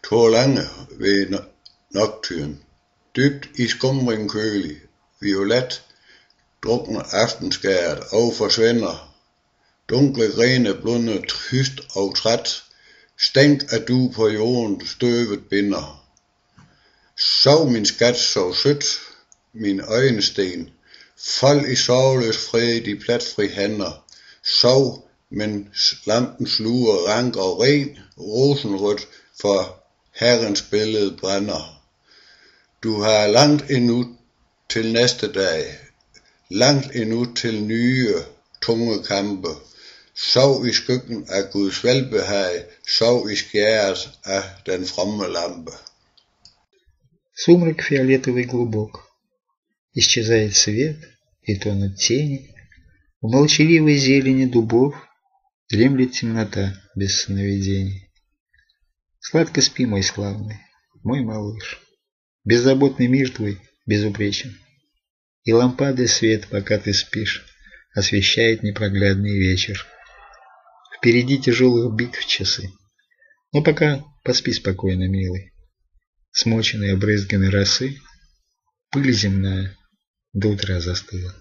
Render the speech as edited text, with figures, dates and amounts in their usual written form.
Torlange ved nocturn. Dybt i skumring kølig, violet, drukner aftenskæret og forsvinder. Dunkle grene blunder tyst og træt, stænk af du på jorden støvet binder. Sov min skat så sødt, min øjensten, fald i sorgløs fred de pletfri hænder. Sov, mens lampen sluger rank og ren, rosenrødt for Herrens billede brænder. Du har langt endnu til næste dag, langt endnu til nye, tunge kampe. Sov i skyggen af Guds velbehag, sov i skæret af den fromme lampe. Сумрак фиолетовый глубок, исчезает свет и тонут тени, в молчаливой зелени дубов дремлет темнота без сновидений. Сладко спи, мой славный, мой малыш, беззаботный мир твой безупречен, и лампады свет, пока ты спишь, освещает непроглядный вечер. Впереди тяжелых битв часы, но пока поспи спокойно, милый. Смоченные брызгами росы, пыль земная до утра застыла.